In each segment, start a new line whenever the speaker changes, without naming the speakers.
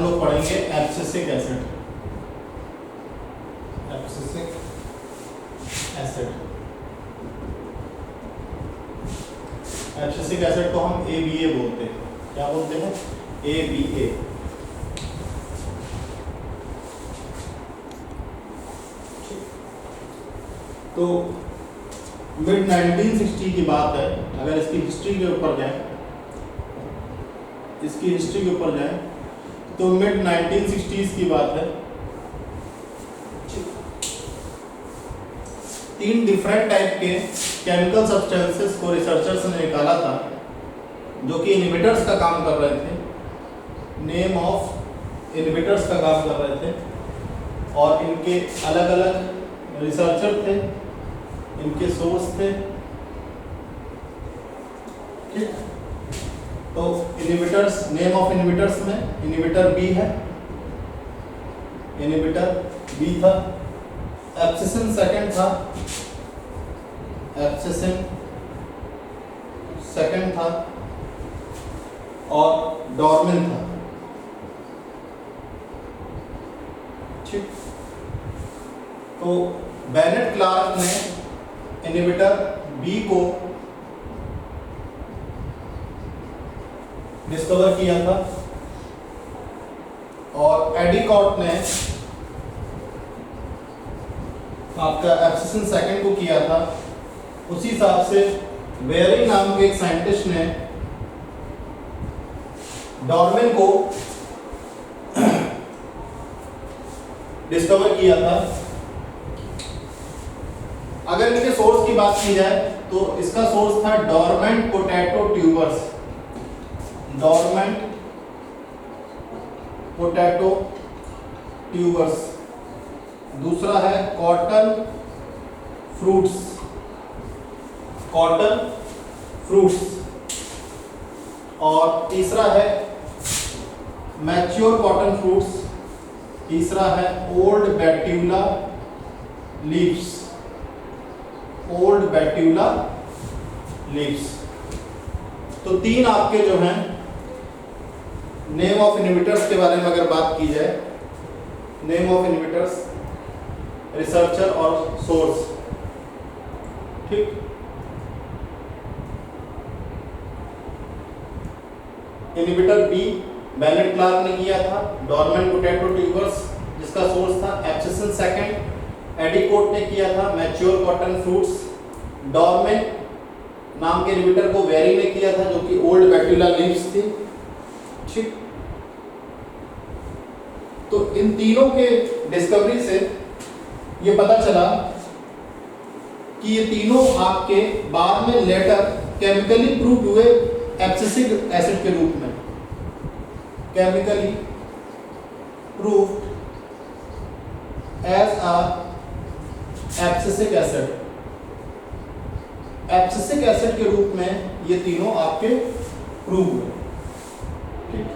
हम लोग पढ़ेंगे abscisic acid. Abscisic acid, abscisic acid को हम ABA बोलते हैं। क्या बोलते हैं? ABA। तो मिड 1960 की बात है। अगर इसकी हिस्ट्री के ऊपर जाए, तो मिड 1960s की बात है। 3 डिफरेंट टाइप के केमिकल सब्सटेंसेस को रिसर्चर्स ने निकाला था जो कि इनहिबिटर्स का काम कर रहे थे। नेम ऑफ इनहिबिटर्स का काम कर रहे थे और इनके अलग अलग रिसर्चर थे, इनके सोर्स थे। ठीक, तो इनहिबिटर्स, नेम ऑफ इनहिबिटर्स में इनहिबिटर बी है, इनहिबिटर बी था। एब्सिसिन सेकंड था, एब्सिसिन सेकंड था और डॉर्मिन था। ठीक, तो बेनेट क्लार्क ने इनहिबिटर बी को डिस्कवर किया था और एडिकॉट ने आपका एब्सिसिन सेकंड को किया था। उसी हिसाब से वेरी नाम के एक साइंटिस्ट ने डॉर्मिन को डिस्कवर किया था। अगर इनके सोर्स की बात की जाए तो इसका सोर्स था dormant potato tubers, dormant potato tubers. दूसरा है कॉटन फ्रूट्स, कॉटन फ्रूट्स। और तीसरा है मैच्योर कॉटन फ्रूट्स। तीसरा है ओल्ड बैट्यूला लीव्स, ओल्ड बैट्यूला लीव्स। तो 3 आपके जो हैं नेम ऑफ इनहिबिटर्स के बारे में अगर बात की जाए, नेम ऑफ इनहिबिटर्स, रिसर्चर और सोर्स। ठीक, इनहिबिटर बी बेनेट क्लार्क ने किया था, डॉर्मेंट पोटैटो ट्यूबर्स जिसका सोर्स था एब्सिसिन सेकंड। एडिकोट ने किया था मैच्योर कॉटन फ्रूट्स। डॉर्मेन नाम के इनहिबिटर को वेरी ने किया था जो कि ओल्ड बैट्यूला लीव्स थी। ठीक, तो इन तीनों के डिस्कवरी से ये पता चला कि ये तीनों आपके बाद में लेटर केमिकली प्रूव हुए एब्सिसिक एसिड के रूप में, chemically proved as a abscisic acid. Abscisic acid के रूप में ये तीनों आपके प्रूव हुए। ठीक,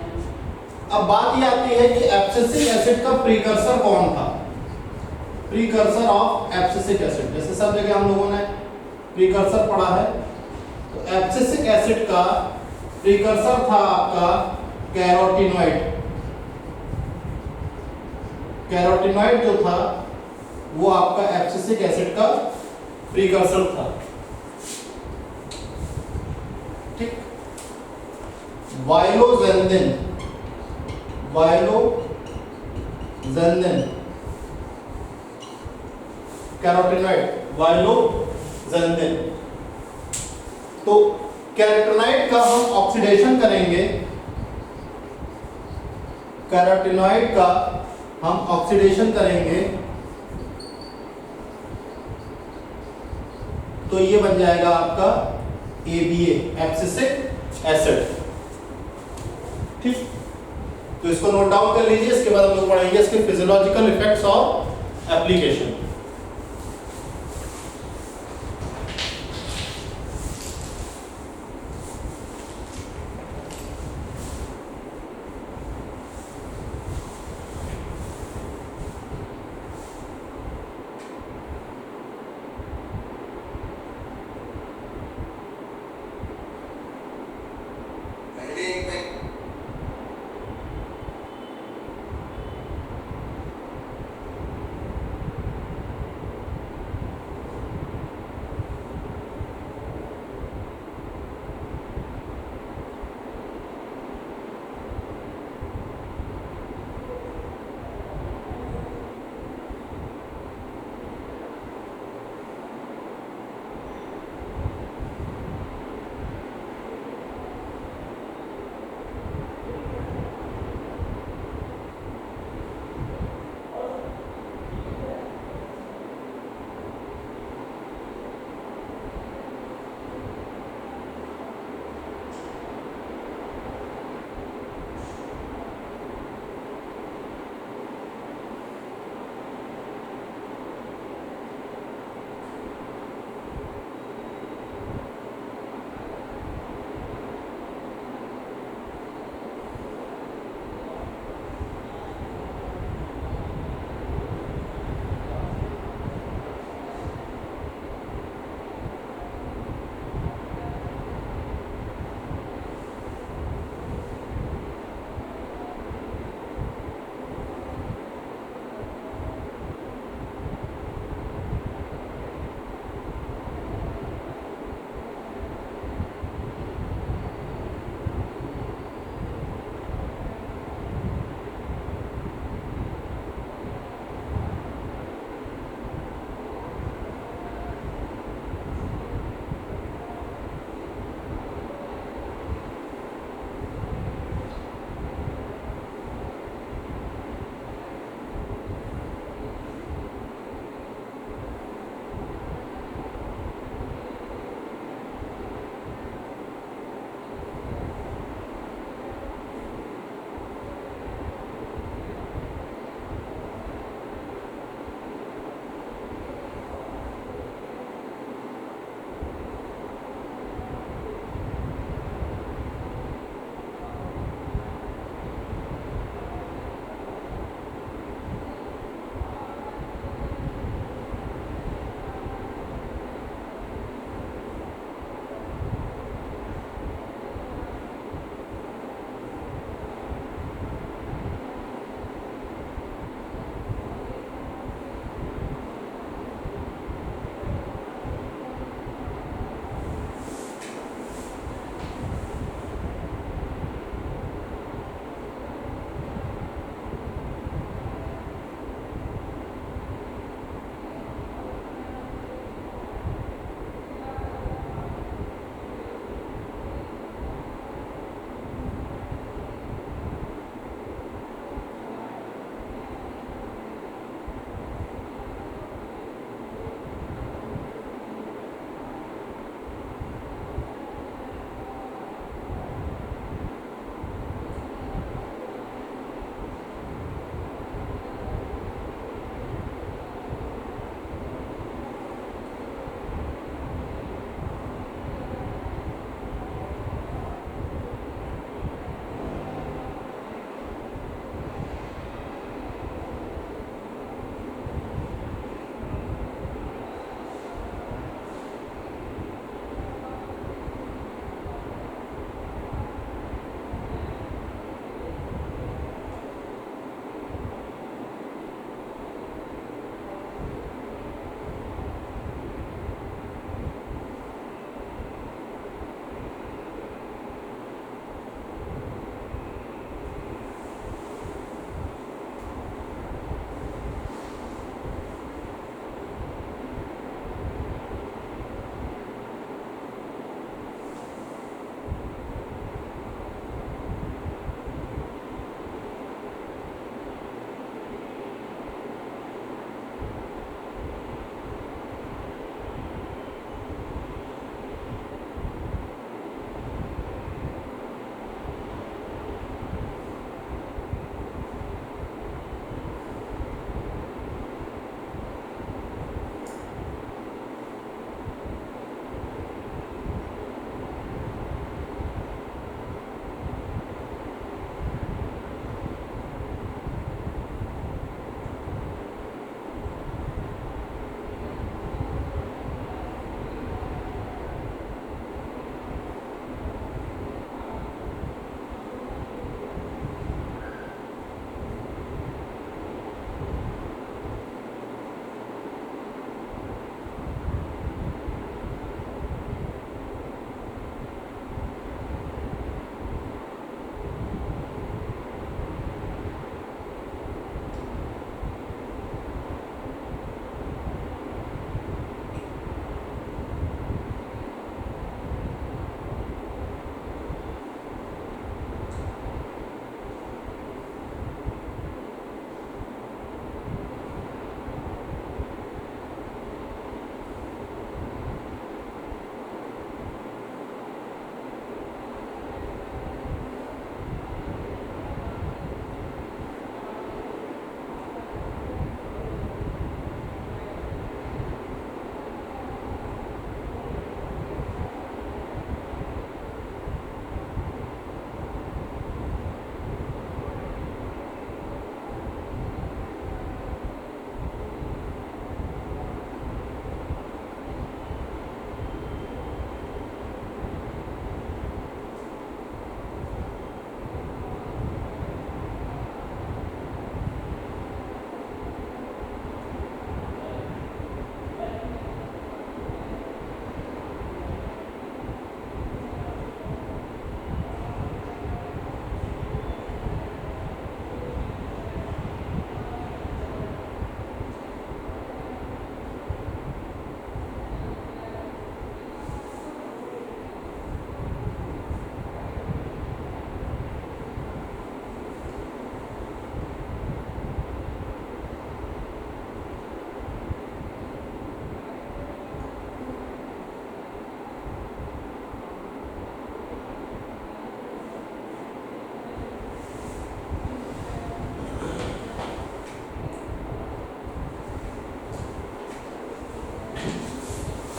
अब बात ये आती है कि एब्सिसिक एसिड का प्रीकर्सर कौन था? प्रीकर्सर ऑफ एब्सिसिक एसिड, जैसे सब जगह हम लोगों ने प्रीकर्सर पढ़ा है, तो एब्सिसिक एसिड का प्रीकर्सर था आपका कैरोटीनॉइड। कैरोटीनॉइड जो था वो आपका एब्सिसिक एसिड का प्रीकर्सर था। ठीक, वाइलोजेंदिन, वाइलोजेंदिन कैरोटीनॉइड, वाइलोजेंदिन। तो कैरोटीनॉइड का हम ऑक्सीडेशन करेंगे, कैरोटीनॉइड का हम ऑक्सीडेशन करेंगे तो ये बन जाएगा आपका ABA, एब्सिसिक एसिड। ठीक, तो इसको नोट डाउन कर लीजिए। इसके बाद हम लोग पढ़ेंगे इसके फिजियोलॉजिकल इफेक्ट्स और एप्लीकेशन।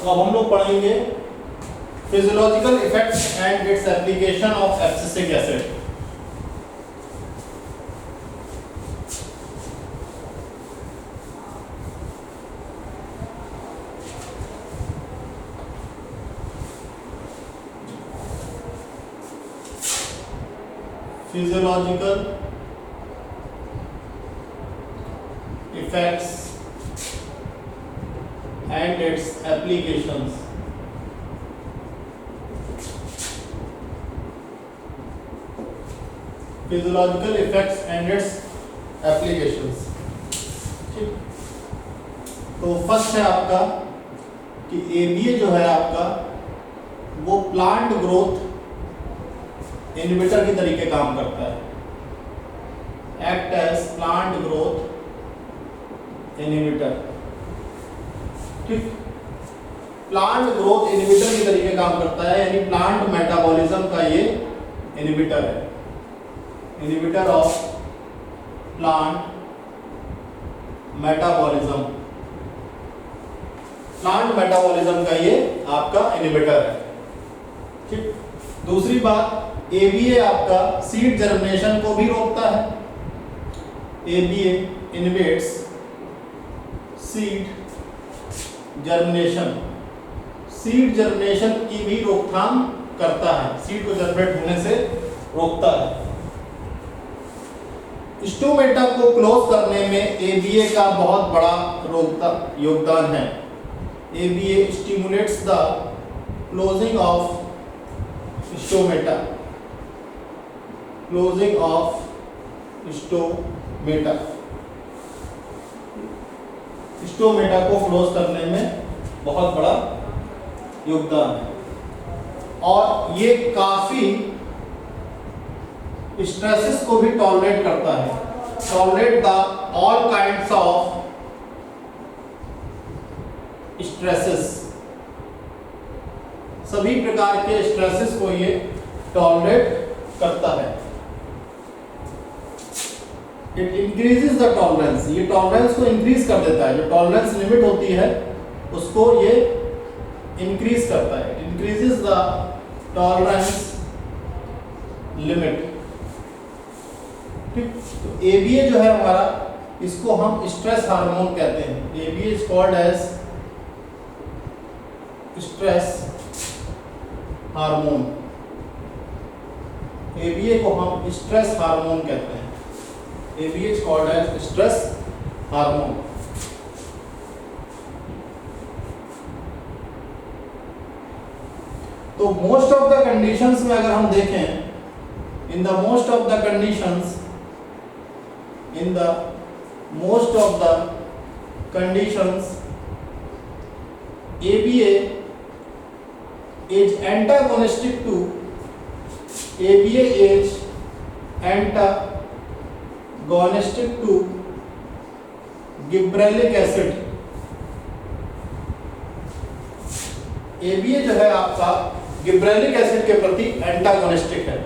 तो अब हम लोग पढ़ेंगे physiological effects and its application of abscisic acid. Physiological effects and its applications। Physiological effects and its applications। ठीक, तो फर्स्ट है आपका कि ABA जो है आपका वो प्लांट ग्रोथ इनहिबिटर की तरीके काम करता है, act as plant growth inhibitor. ठीक, प्लांट ग्रोथ इनहिबिटर के तरीके काम करता है, यानी प्लांट मेटाबॉलिज्म का ये इनहिबिटर है, inhibitor of plant metabolism. Plant metabolism का ये आपका इनहिबिटर है। ठीक, दूसरी बात, ABA आपका सीड जर्मिनेशन को भी रोकता है। ABA inhibits seed germination, seed germination की भी रोकथाम करता है, सीड को जर्मिनेट होने से रोकता है। स्टोमेटा को क्लोज करने में ABA का बहुत बड़ा योगदान है। ABA stimulates the closing of stomata, closing of stomata, stomata को क्लोज करने में बहुत बड़ा योगदान है। और ये काफी स्ट्रेसेस को भी टॉलरेट करता है, tolerate the all kinds of stresses, सभी प्रकार के स्ट्रेसेस को ये टॉलरेट करता है। इट इंक्रीजेस द टॉलरेंस, ये टॉलरेंस को इंक्रीज कर देता है, जो टॉलरेंस लिमिट होती है उसको ये इंक्रीज करता है, इंक्रीजेस द टॉलरेंस लिमिट। ठीक, तो ABA जो है हमारा, इसको हम स्ट्रेस हार्मोन कहते हैं। ABA is called as stress hormone, ABA को हम स्ट्रेस हार्मोन कहते हैं। ABA is called as stress hormone। तो मोस्ट ऑफ द कंडीशंस में अगर हम देखें, in the most of the conditions, in the most of the conditions ABA is antagonistic to, ABA is antagonistic to gibberellic acid. ABA जो है आपका gibberellic acid के प्रति एंटागोनिस्टिक है।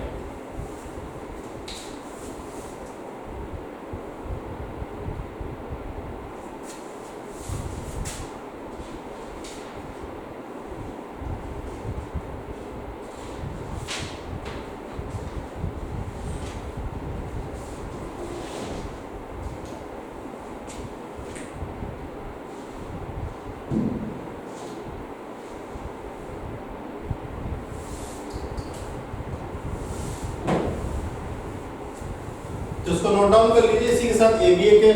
जिसको नोट डाउन कर लीजिए। इसी के साथ ABA के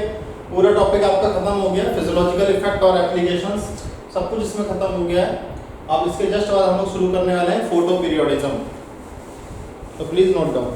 पूरा टॉपिक आपका खत्म हो गया, फिजियोलॉजिकल इफेक्ट और एप्लीकेशंस सब कुछ इसमें खत्म हो गया है। अब इसके जस्ट बाद हम लोग शुरू करने वाले हैं फोटो पीरियोडिज्म, तो please note down.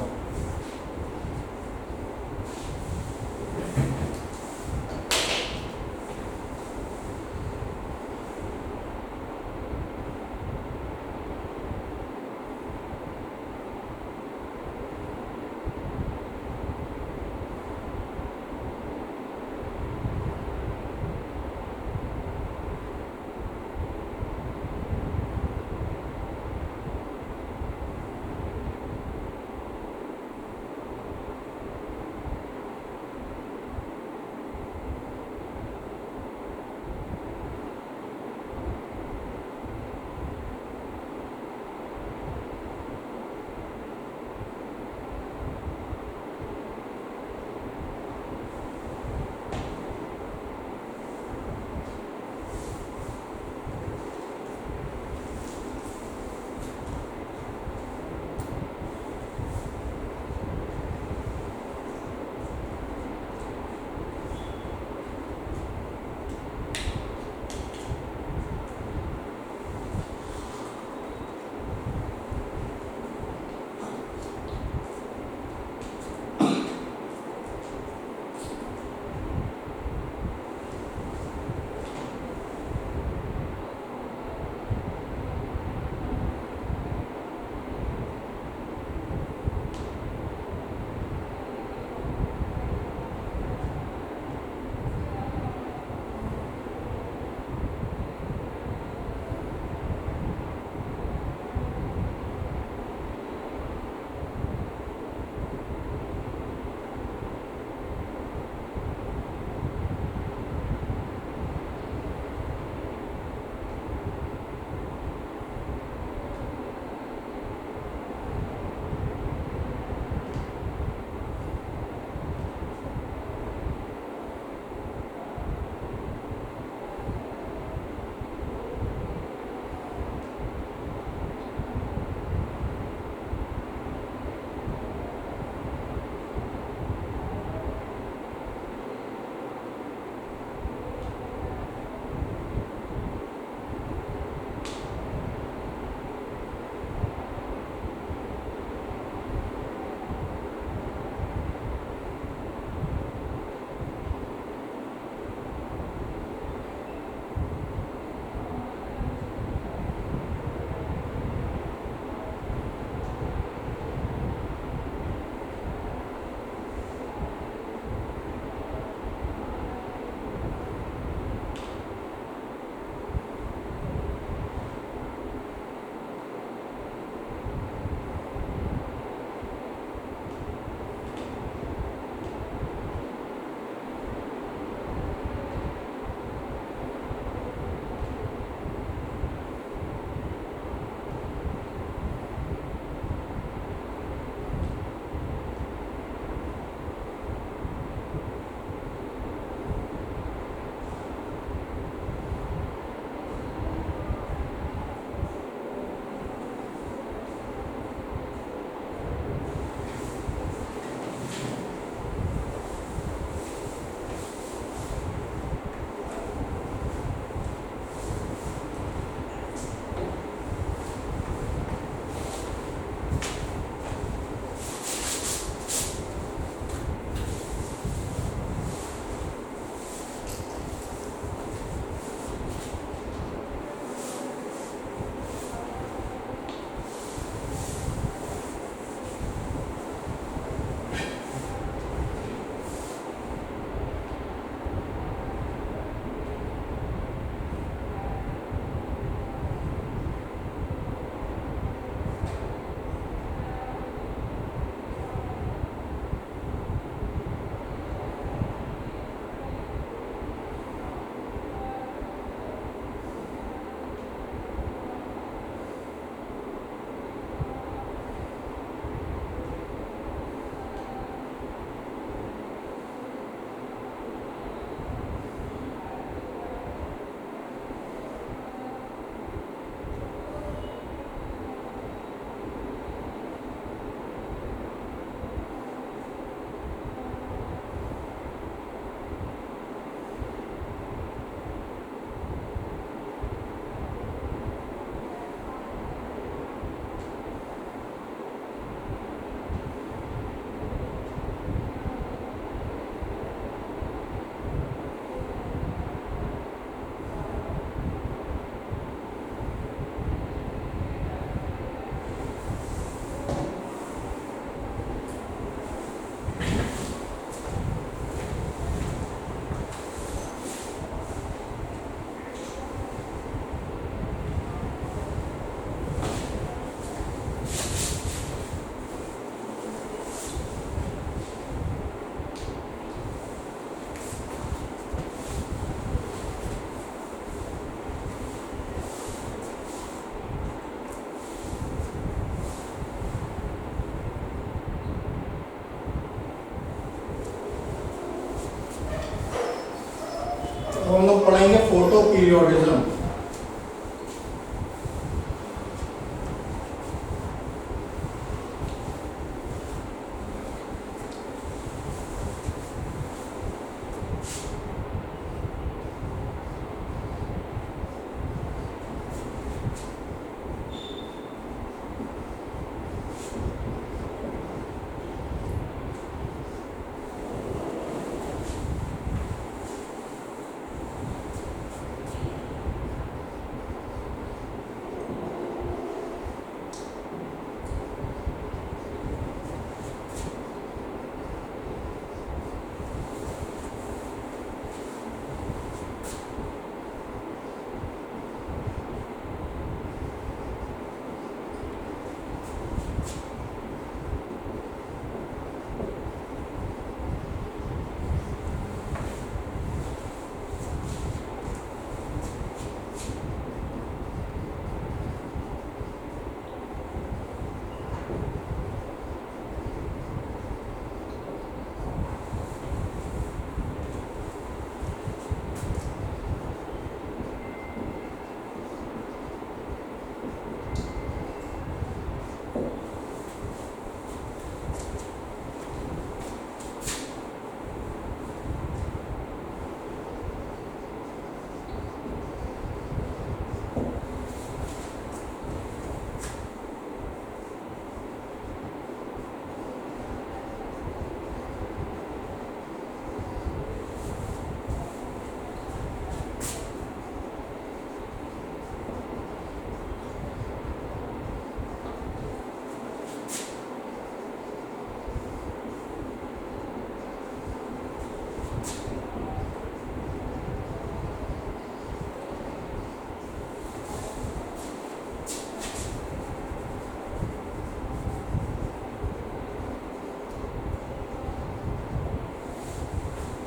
Photo periodism.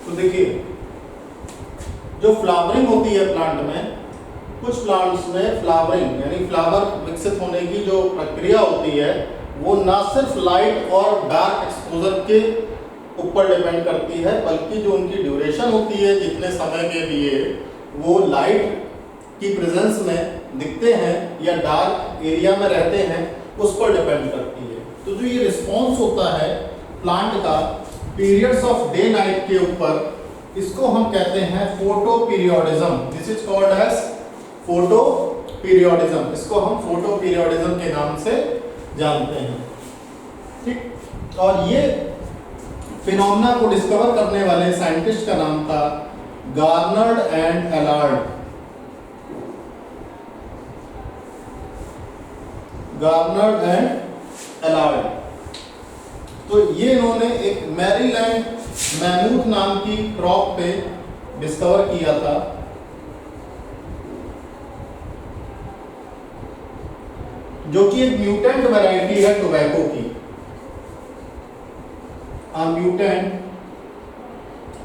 तो देखिए, जो फ्लावरिंग होती है प्लांट में, कुछ प्लांट्स में फ्लावरिंग यानी फ्लावर विकसित होने की जो प्रक्रिया होती है वो ना सिर्फ लाइट और डार्क एक्सपोजर के ऊपर डिपेंड करती है, बल्कि जो उनकी ड्यूरेशन होती है, जितने समय के लिए वो लाइट की प्रेजेंस में दिखते हैं या डार्क एरिया में रहते हैं, उस पर डिपेंड करती है। तो जो ये रिस्पॉन्स होता है प्लांट का पीरियड्स ऑफ डे नाइट के ऊपर, इसको हम कहते हैं photoperiodism. This is called as photoperiodism. इसको हम फोटो पीरियोडिज्म के नाम से जानते हैं, ठीक। और ये फिनोमेना को डिस्कवर करने वाले साइंटिस्ट का नाम था गार्नर्ड एंड एलार्ड। Garnered and एलार्ड। तो ये इन्होंने एक मैरीलैंड मैमूथ नाम की क्रॉप पे डिस्कवर किया था, जो कि एक म्यूटेंट वैरायटी है टोबैको की। म्यूटेंट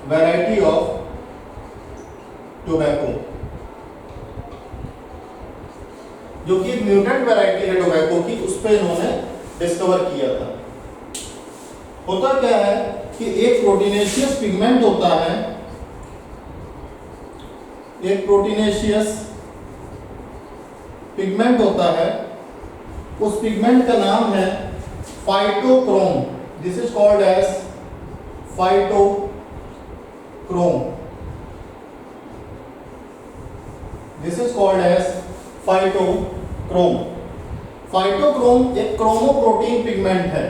वैरायटी ऑफ टोबैको, जो कि एक म्यूटेंट वैरायटी है टोबैको की, उस पे इन्होंने डिस्कवर किया था। होता क्या है कि एक प्रोटीनेशियस पिगमेंट होता है, एक प्रोटीनेशियस पिगमेंट होता है, उस पिगमेंट का नाम है phytochrome. This is called as phytochrome. This is called as phytochrome. Phytochrome एक क्रोमोप्रोटीन पिगमेंट है।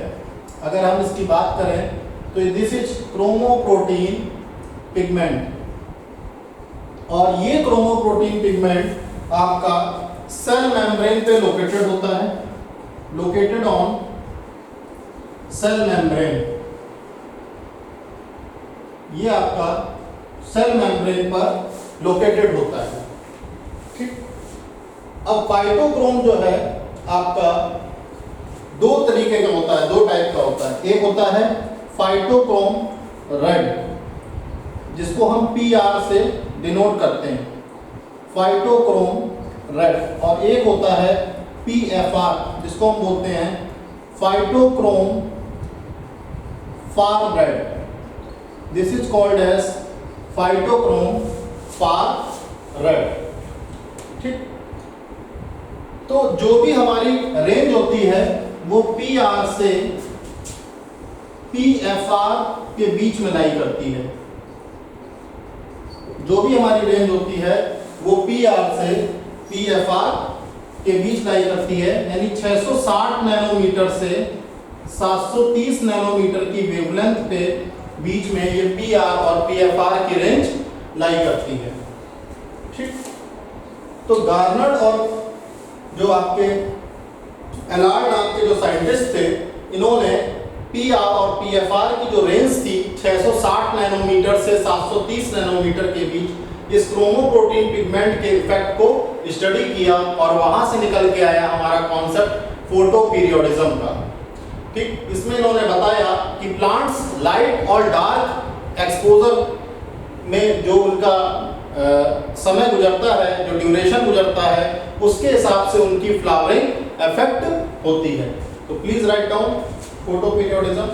अगर हम इसकी बात करें तो दिस इज क्रोमोप्रोटीन पिगमेंट, और ये क्रोमोप्रोटीन पिगमेंट आपका सेल मेम्ब्रेन पे लोकेटेड होता है, लोकेटेड ऑन सेल मेम्ब्रेन। ये आपका सेल मेम्ब्रेन पर लोकेटेड होता है, ठीक। अब फाइटोक्रोम जो है आपका दो तरीके का होता है, दो टाइप का होता है। एक होता है फाइटोक्रोम रेड, जिसको हम PR से डिनोट करते हैं, फाइटोक्रोम रेड। और एक होता है PFR, जिसको हम बोलते हैं phytochrome far red. This is called as phytochrome far red. ठीक, तो जो भी हमारी रेंज होती है वो पी आर से पी एफ आर के बीच में लाई करती है। जो भी हमारी रेंज होती है वो पी आर से पी एफ आर के बीच लाई करती है, यानी 660 नैनोमीटर से 730 नैनोमीटर की वेवलेंथ पे बीच में ये पी आर और पी एफ आर की रेंज लाई करती है। ठीक, तो गार्नट और जो आपके एलार्ड नाम के जो साइंटिस्ट थे, इन्होंने पी आर और पी एफ आर की जो रेंज थी 660 नैनोमीटर से 730 नैनोमीटर के बीच, इस क्रोमोप्रोटीन पिगमेंट के इफेक्ट को स्टडी किया और वहां से निकल के आया हमारा कॉन्सेप्ट फोटो पीरियोडिज्म का। ठीक, इसमें इन्होंने बताया कि प्लांट्स लाइट और डार्क एक्सपोजर में जो उनका समय गुजरता है, जो ड्यूरेशन गुजरता है, उसके हिसाब से उनकी फ्लावरिंग इफेक्ट होती है। तो please write down photo periodism.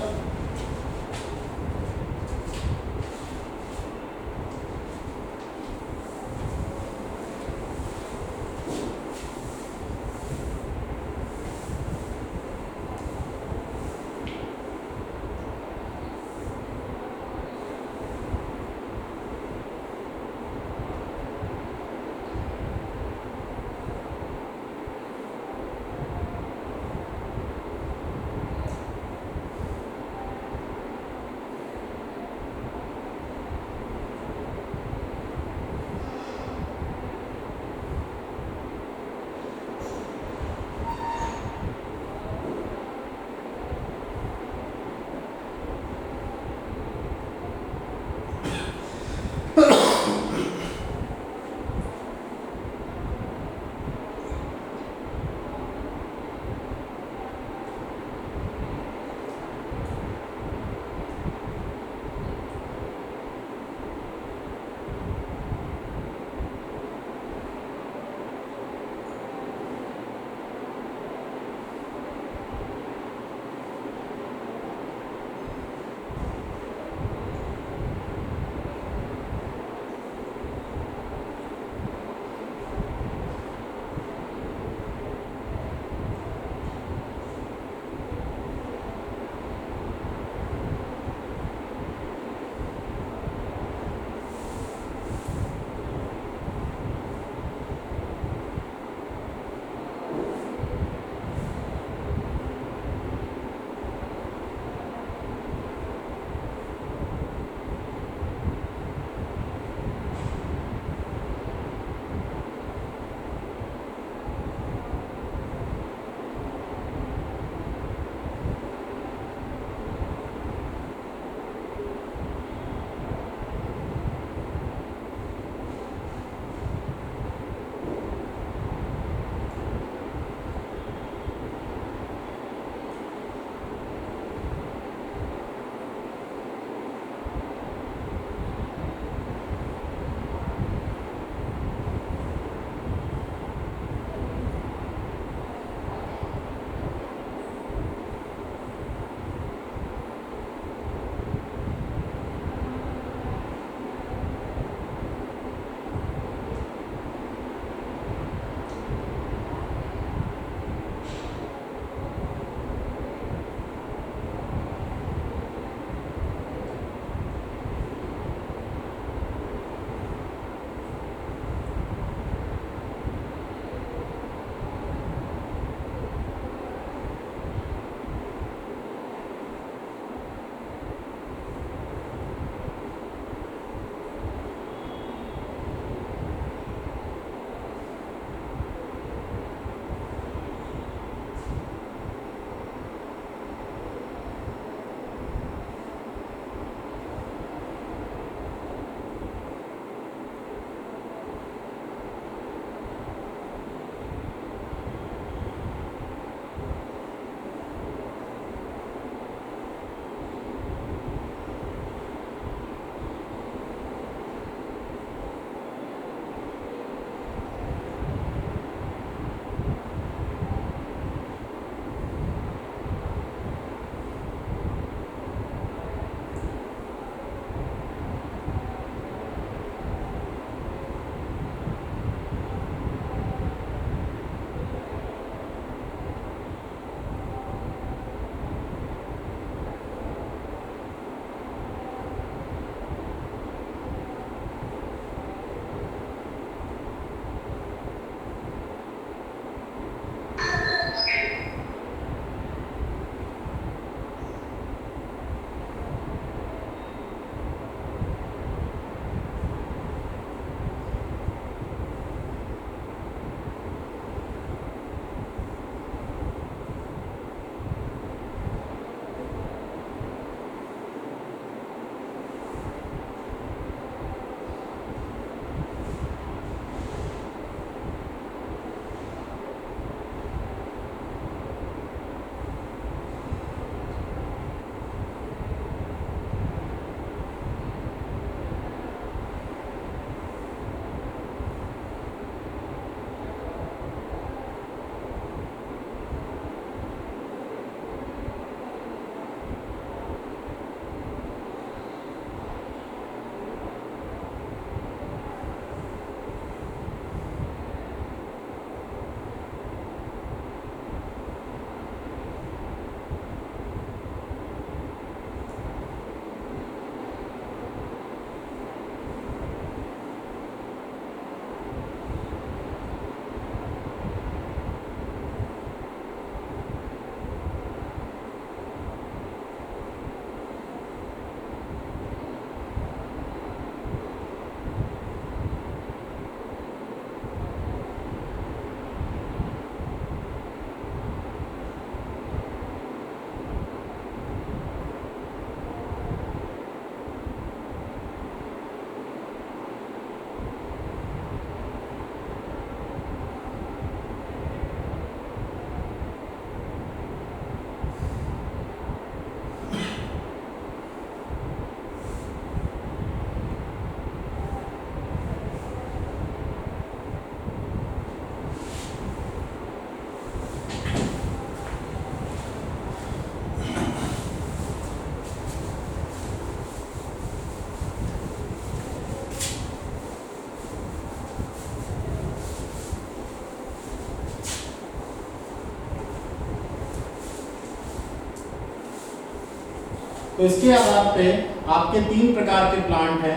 तो इसके आधार पे आपके 3 प्रकार के प्लांट हैं।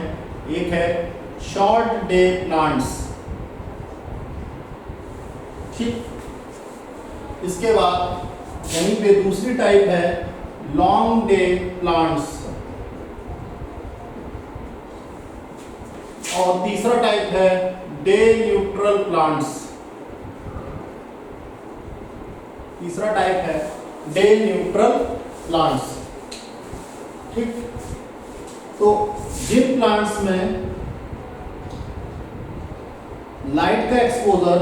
एक है शॉर्ट डे प्लांट्स, ठीक। इसके बाद यहीं पे दूसरी टाइप है लॉन्ग डे प्लांट्स, और तीसरा टाइप है डे न्यूट्रल प्लांट्स। तीसरा टाइप है डे न्यूट्रल प्लांट्स, ठीक। तो जिन प्लांट्स में लाइट का एक्सपोजर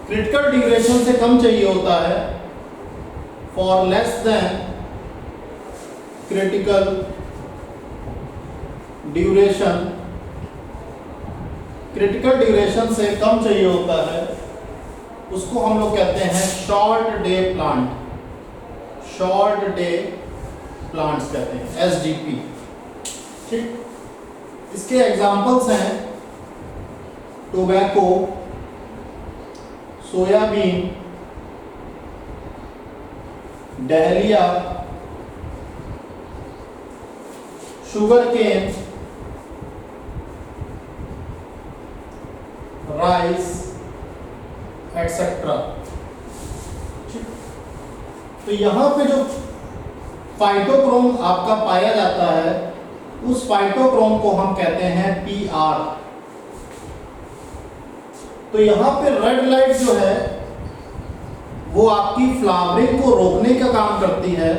क्रिटिकल ड्यूरेशन से कम चाहिए होता है, for less than critical duration, critical duration से कम चाहिए होता है, उसको हम लोग कहते हैं short day plant, short day plants कहते हैं, एसडीपी, ठीक। इसके एग्जांपल्स हैं tobacco, soybean, dahlia, sugar cane, rice etcetera. तो यहां पे जो फाइटोक्रोम आपका पाया जाता है, उस फाइटोक्रोम को हम कहते हैं पीआर। तो यहां पे रेड लाइट जो है वो आपकी फ्लावरिंग को रोकने का काम करती है।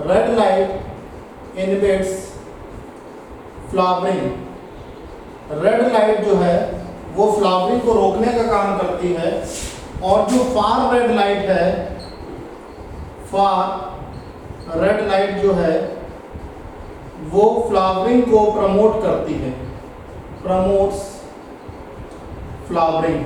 Red light inhibits flowering, red light जो है वो फ्लावरिंग को रोकने का काम करती है। और जो फार रेड लाइट है, फार रेड लाइट जो है वो फ्लावरिंग को प्रमोट करती है, प्रमोट्स फ्लावरिंग।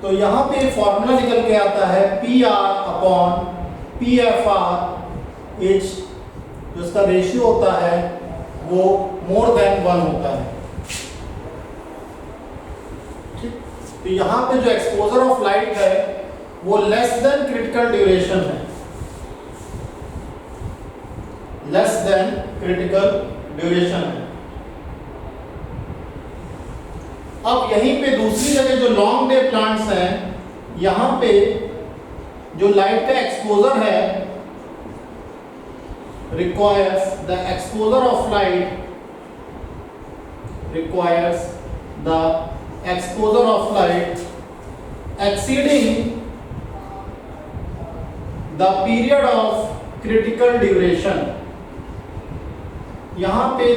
तो यहां पे फॉर्मूला निकल के आता है PR/PFR H, जो इसका रेशियो होता है वो मोर देन 1 होता है, ठीक। तो यहां पे जो एक्सपोजर ऑफ लाइट है वो लेस देन क्रिटिकल ड्यूरेशन है, लेस देन क्रिटिकल ड्यूरेशन है। अब यहीं पे दूसरी जगह जो लॉन्ग डे प्लांट्स हैं, यहां पे जो लाइट का एक्सपोजर है, requires the exposure of light, requires the exposure of light exceeding the period of critical duration। यहां पे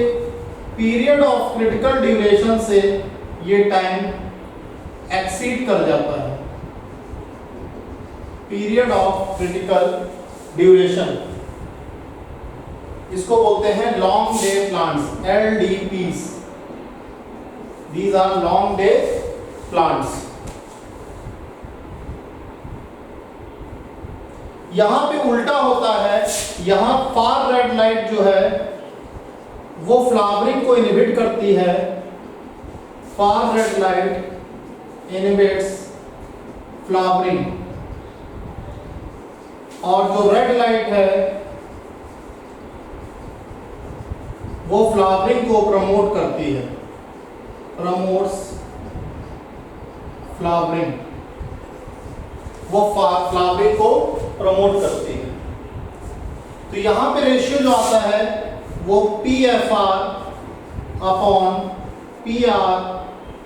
पीरियड ऑफ क्रिटिकल ड्यूरेशन से ये टाइम एक्सीड कर जाता है, पीरियड ऑफ क्रिटिकल ड्यूरेशन, इसको बोलते हैं long day plants, LDPs। These are long day plants. यहां पे उल्टा होता है, यहां फार रेड लाइट जो है वो फ्लावरिंग को इनहिबिट करती है, far red light inhibits flowering, और जो रेड लाइट है वो फ्लावरिंग को प्रमोट करती है, प्रमोट्स फ्लावरिंग, वो फ्लावरिंग को प्रमोट करती है। तो यहां पे रेशियो जो आता है वो PFR/PR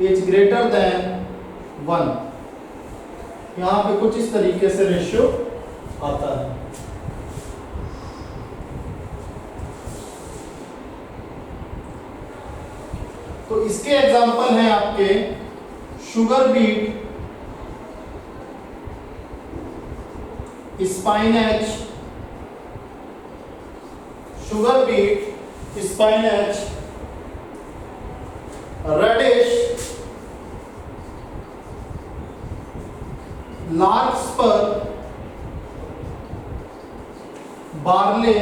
इज ग्रेटर देन 1। यहां पे कुछ इस तरीके से रेशियो आता है। तो इसके एग्जांपल हैं आपके sugar beet, spinach, sugar beet, spinach, radish, larkspur, barley,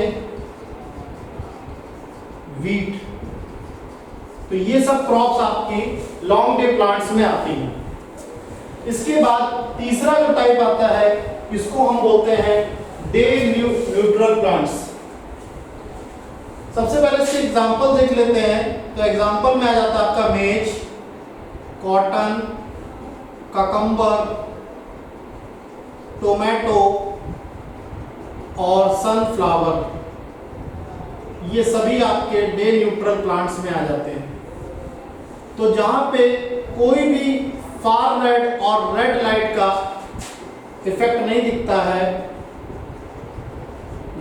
wheat. तो ये सब क्रॉप्स आपकी लॉन्ग डे प्लांट्स में आती हैं। इसके बाद तीसरा जो टाइप आता है इसको हम बोलते हैं डे न्यूट्रल प्लांट्स। सबसे पहले इसके एग्जांपल देख लेते हैं। तो एग्जांपल में आ जाता है आपका मेज, कॉटन, ककम्बर, टोमेटो और सनफ्लावर, ये सभी आपके डे न्यूट्रल प्लांट्स में आ जाते हैं। तो जहां पे कोई भी फार रेड और रेड लाइट का इफेक्ट नहीं दिखता है,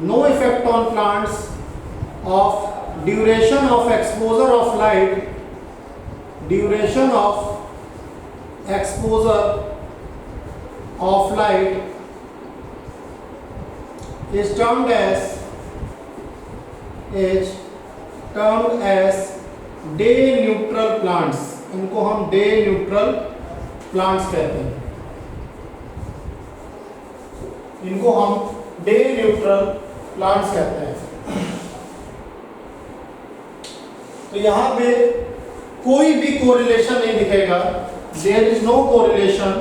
no effect on plants of duration of exposure of light, duration of exposure of light is termed as day neutral plants। इनको हम day neutral plants कहते हैं। इनको हम day neutral plants कहते हैं। तो यहां पे कोई भी कोरिलेशन नहीं दिखेगा, there is no correlation,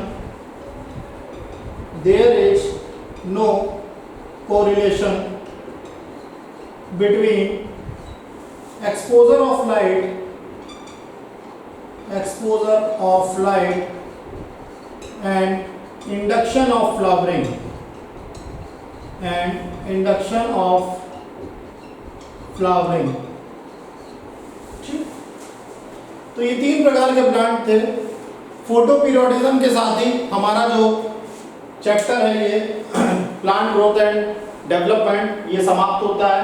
there is no correlation between exposure of light and induction of flowering तो ये तीन प्रकार के प्लांट थे। फोटो पीरियोडिज्म के साथ ही हमारा जो चैप्टर है ये प्लांट ग्रोथ एंड डेवलपमेंट ये समाप्त होता है।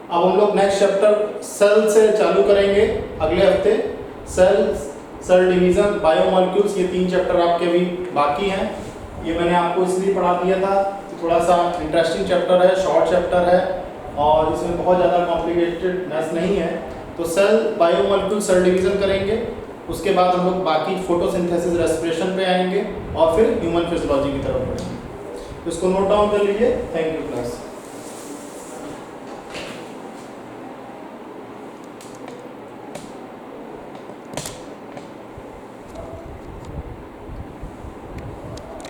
अब हम लोग नेक्स्ट चैप्टर सेल से चालू करेंगे अगले हफ्ते। सेल डिवीजन, बायोमॉलिक्यूल्स, ये तीन चैप्टर आपके भी बाकी हैं। ये मैंने आपको इसलिए पढ़ा दिया था, थोड़ा सा इंटरेस्टिंग चैप्टर है, शॉर्ट चैप्टर है और इसमें बहुत ज़्यादा कॉम्प्लिकेटेडनेस नहीं है। तो सेल, बायोमॉलिक्यूल, सेल डिवीजन करेंगे, उसके बाद हम लोग बाकी फोटोसिंथेसिस, रेस्पिरेशन पे आएंगे और फिर ह्यूमन फिजियोलॉजी की तरफ बढ़ेंगे। तो इसको नोट डाउन कर लीजिए। Thank you class.